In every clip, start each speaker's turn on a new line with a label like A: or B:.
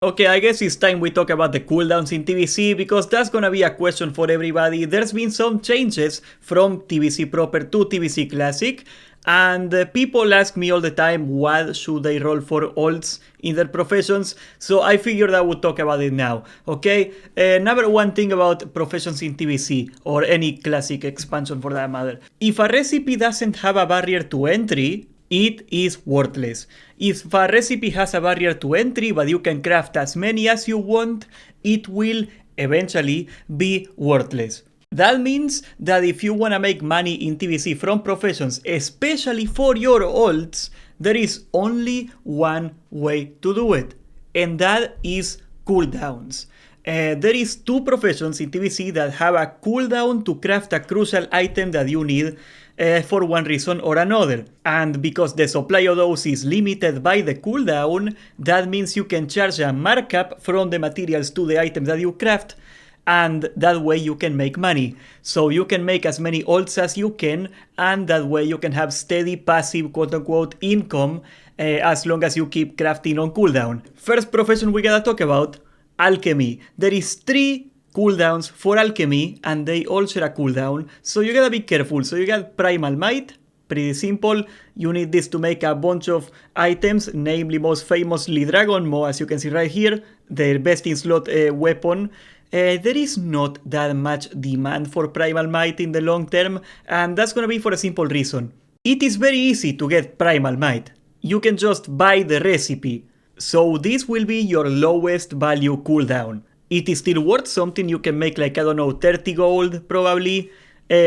A: Okay, I guess it's time we talk about the cooldowns in TBC because that's gonna be a question for everybody. There's been some changes from TBC proper to TBC classic, and people ask me all the time what should they roll for alts in their professions, so I figured I would talk about it now. Okay, number one thing about professions in TBC or any classic expansion for that matter: if a recipe doesn't have a barrier to entry, it is worthless. If a recipe has a barrier to entry but you can craft as many as you want, it will eventually be worthless. That means that if you want to make money in TBC from professions, especially for your alts, there is only one way to do it, and that is cooldowns. There is two professions in TBC that have a cooldown to craft a crucial item that you need for one reason or another. And because the supply of those is limited by the cooldown, that means you can charge a markup from the materials to the items that you craft, and that way you can make money. So you can make as many alts as you can, and that way you can have steady passive quote-unquote income as long as you keep crafting on cooldown. First profession we gotta talk about: Alchemy. There is 3 cooldowns for Alchemy, and they all share a cooldown, so you gotta be careful. So you got Primal Might, pretty simple. You need this to make a bunch of items, namely most famously Dragon Maw, as you can see right here, their best in slot weapon. There is not that much demand for Primal Might in the long term, and that's gonna be for a simple reason. It is very easy to get Primal Might. You can just buy the recipe. So this will be your lowest value cooldown. It is still worth something. You can make like, I don't know, 30 gold probably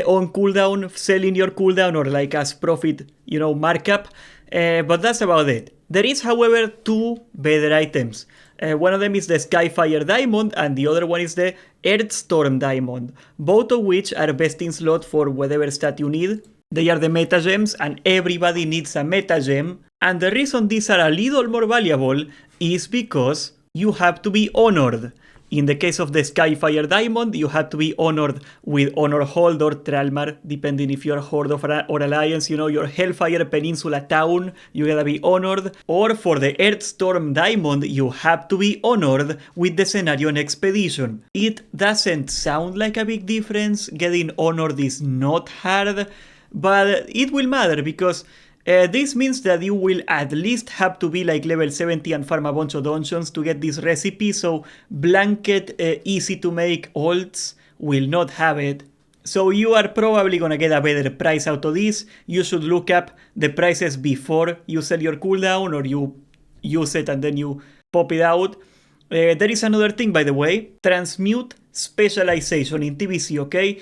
A: on cooldown, selling your cooldown, or like as profit, markup. But that's about it. There is, however, 2 better items. One of them is the Skyfire Diamond, and the other one is the Earthstorm Diamond. Both of which are best in slot for whatever stat you need. They are the meta gems, and everybody needs a meta gem. And the reason these are a little more valuable is because you have to be honored. In the case of the Skyfire Diamond, you have to be honored with Honor Hold or Tralmar, depending if you're Horde or Alliance, your Hellfire Peninsula town, you gotta be honored. Or for the Earthstorm Diamond, you have to be honored with the Cenarion Expedition. It doesn't sound like a big difference. Getting honored is not hard, but it will matter because this means that you will at least have to be like level 70 and farm a bunch of dungeons to get this recipe, so blanket easy to make alts will not have it. So you are probably gonna get a better price out of this. You should look up the prices before you sell your cooldown, or you use it and then you pop it out. There is another thing, by the way: transmute specialization in TBC, okay?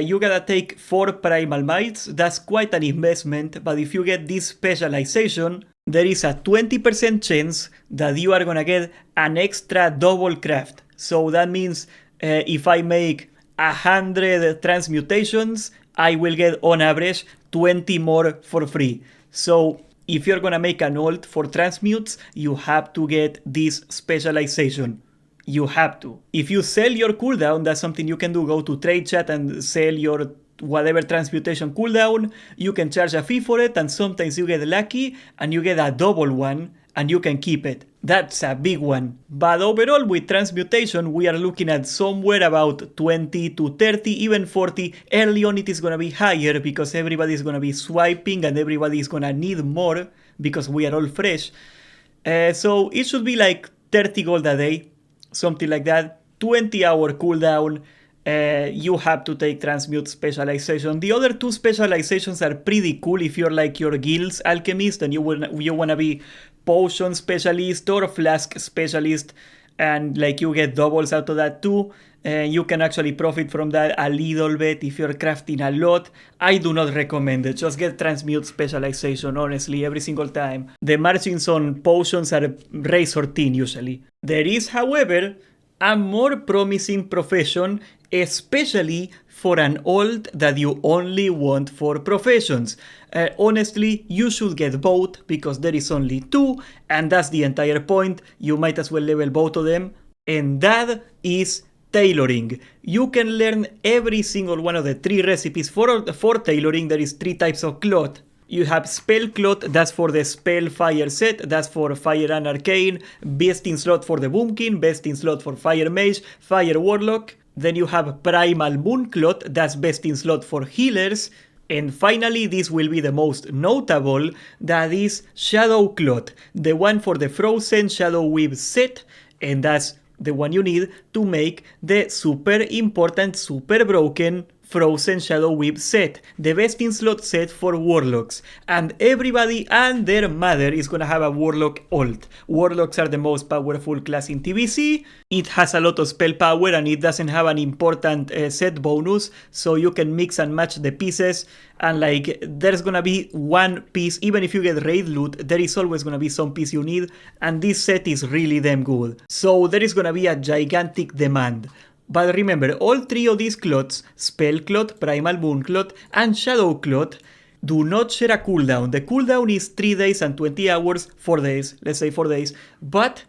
A: You gotta take 4 Primal Mights. That's quite an investment, but if you get this specialization, there is a 20% chance that you are gonna get an extra double craft. So that means if I make 100 transmutations, I will get on average 20 more for free. So if you're gonna make an alt for transmutes, you have to get this specialization. You have to. If you sell your cooldown, that's something you can do. Go to trade chat and sell your whatever transmutation cooldown. You can charge a fee for it, and sometimes you get lucky and you get a double one and you can keep it. That's a big one. But overall, with transmutation, we are looking at somewhere about 20 to 30, even 40. Early on, it is gonna be higher because everybody is gonna be swiping and everybody is gonna need more because we are all fresh. So it should be like 30 gold a day, something like that. 20-hour cooldown. You have to take transmute specialization. The other 2 specializations are pretty cool if you're like your guild's alchemist and you wanna be potion specialist or flask specialist, and like you get doubles out of that too. You can actually profit from that a little bit if you're crafting a lot. I do not recommend it. Just get transmute specialization, honestly, every single time. The margins on potions are razor thin usually. There is, however, a more promising profession, especially for an alt that you only want for professions. Honestly, you should get both because there is only 2, and that's the entire point. You might as well level both of them, and that is tailoring. You can learn every single one of the 3 recipes for tailoring. There is 3 types of cloth. You have Spell Clot, that's for the Spell Fire set, that's for Fire and Arcane, Best in slot for the Boomkin, Best in slot for Fire Mage, Fire Warlock. Then you have Primal Moonclot, that's best in slot for healers. And finally, this will be the most notable, that is Shadow Clot, the one for the Frozen Shadow Weave set, and that's the one you need to make the super important, super broken Frozen Shadow Weave set, the best in slot set for Warlocks. And everybody and their mother is gonna have a Warlock ult. Warlocks are the most powerful class in TBC. It has a lot of spell power and it doesn't have an important set bonus, so you can mix and match the pieces. And like, there's gonna be one piece, even if you get raid loot, there is always gonna be some piece you need, and this set is really damn good. So there is gonna be a gigantic demand. But remember, all three of these clots, Spell Clot, Primal Moonclot, and Shadow Clot, do not share a cooldown. The cooldown is 3 days and 20 hours, 4 days, let's say 4 days, but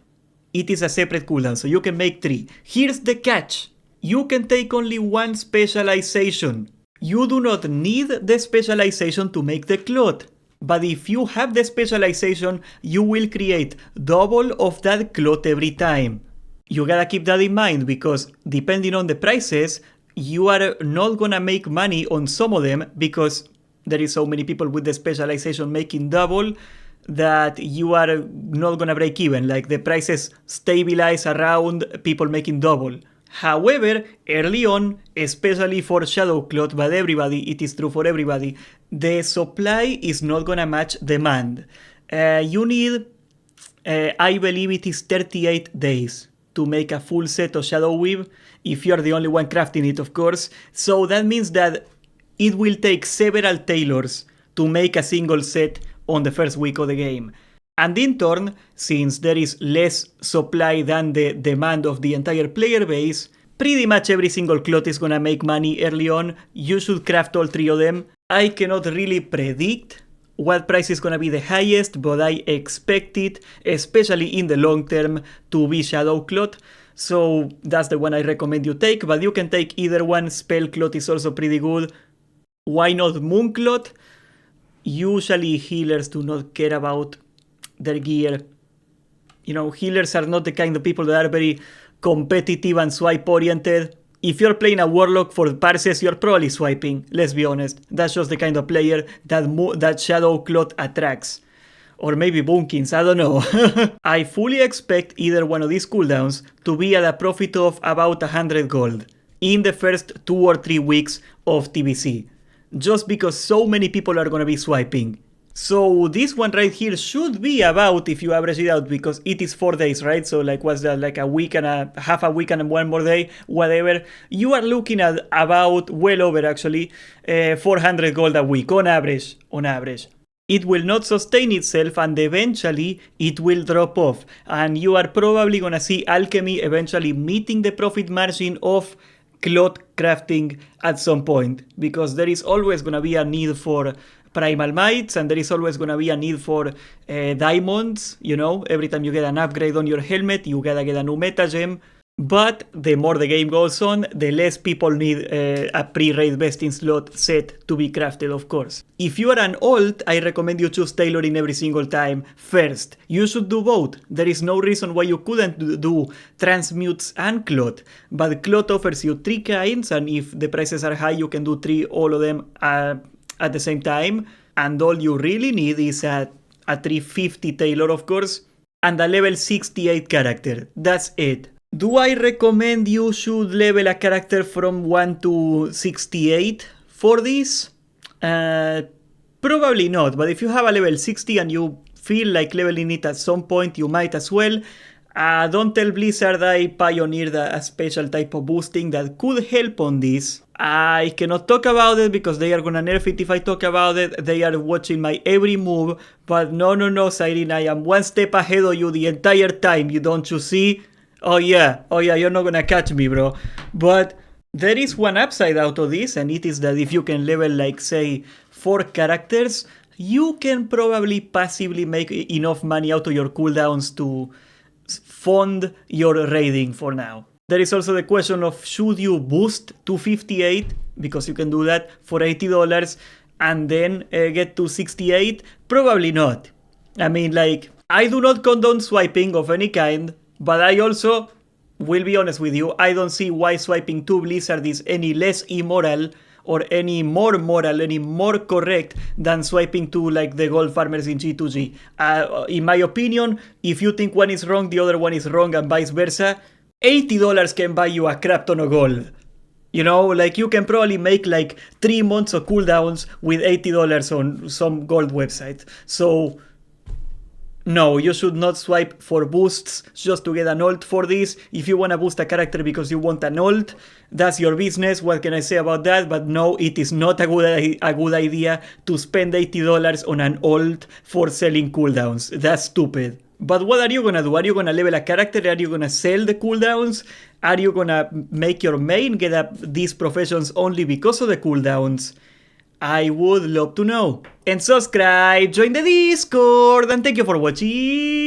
A: it is a separate cooldown, so you can make 3. Here's the catch. You can take only one specialization. You do not need the specialization to make the clot. But if you have the specialization, you will create double of that clot every time. You gotta keep that in mind, because depending on the prices, you are not gonna make money on some of them, because there is so many people with the specialization making double that you are not gonna break even. Like, the prices stabilize around people making double. However, early on, especially for Shadow Clot, but everybody, it is true for everybody, the supply is not gonna match demand. You need, I believe it is 38 days to make a full set of Shadow Weave, if you are the only one crafting it, of course. So that means that it will take several tailors to make a single set on the first week of the game. And in turn, since there is less supply than the demand of the entire player base, pretty much every single clot is gonna make money early on. You should craft all 3 of them. I cannot really predict what price is gonna be the highest, but I expect it, especially in the long term, to be Shadow Clot. So that's the one I recommend you take, but you can take either one. Spell Clot is also pretty good. Why not Moonclot? Usually healers do not care about their gear. You know, healers are not the kind of people that are very competitive and swipe oriented. If you're playing a Warlock for parses, you're probably swiping, let's be honest. That's just the kind of player that Shadow Clot attracts. Or maybe Boonkins, I don't know. I fully expect either one of these cooldowns to be at a profit of about 100 gold in the first 2 or 3 weeks of TBC. Just because so many people are gonna be swiping. So this one right here should be about, if you average it out, because it is 4 days, right? So like, what's that, like a week and a half a week and 1 more day, whatever. You are looking at about, well over actually, 400 gold a week on average, It will not sustain itself, and eventually it will drop off. And you are probably gonna see Alchemy eventually meeting the profit margin of clot crafting at some point, because there is always gonna be a need for Primal Mites, and there is always going to be a need for diamonds. You know, every time you get an upgrade on your helmet, you gotta get a new meta gem. But the more the game goes on, the less people need a pre-raid best in slot set to be crafted, of course. If you are an alt, I recommend you choose Tailoring every single time first. You should do both. There is no reason why you couldn't do transmutes and clot. But clot offers you 3 kinds, and if the prices are high, you can do 3, all of them at the same time, and all you really need is a 350 tailor, of course, and a level 68 character. That's it. Do I recommend you should level a character from 1 to 68 for this? Probably not, but if you have a level 60 and you feel like leveling it at some point, you might as well. Don't tell Blizzard I pioneered a special type of boosting that could help on this. I cannot talk about it because they are gonna nerf it if I talk about it. They are watching my every move. But no, Siren, I am 1 step ahead of you the entire time. Don't you see? Oh yeah, you're not gonna catch me, bro. But there is one upside out of this, and it is that if you can level, like, say, 4 characters, you can probably passively make enough money out of your cooldowns to fund your raiding for now. There is also the question of should you boost to 58, because you can do that for $80, and then get to 68? Probably not. I mean, like, I do not condone swiping of any kind, but I also will be honest with you, I don't see why swiping to Blizzard is any less immoral or any more moral, any more correct than swiping to like the gold farmers in G2G. In my opinion, if you think one is wrong, the other one is wrong and vice versa. $80 can buy you a crap ton of gold. You know, like you can probably make like 3 months of cooldowns with $80 on some gold website. So no, you should not swipe for boosts just to get an ult for this. If you want to boost a character because you want an ult, that's your business. What can I say about that? But no, it is not a good idea to spend $80 on an ult for selling cooldowns. That's stupid. But what are you gonna do? Are you gonna level a character? Are you gonna sell the cooldowns? Are you gonna make your main get up these professions only because of the cooldowns? I would love to know. And subscribe, join the Discord, and thank you for watching.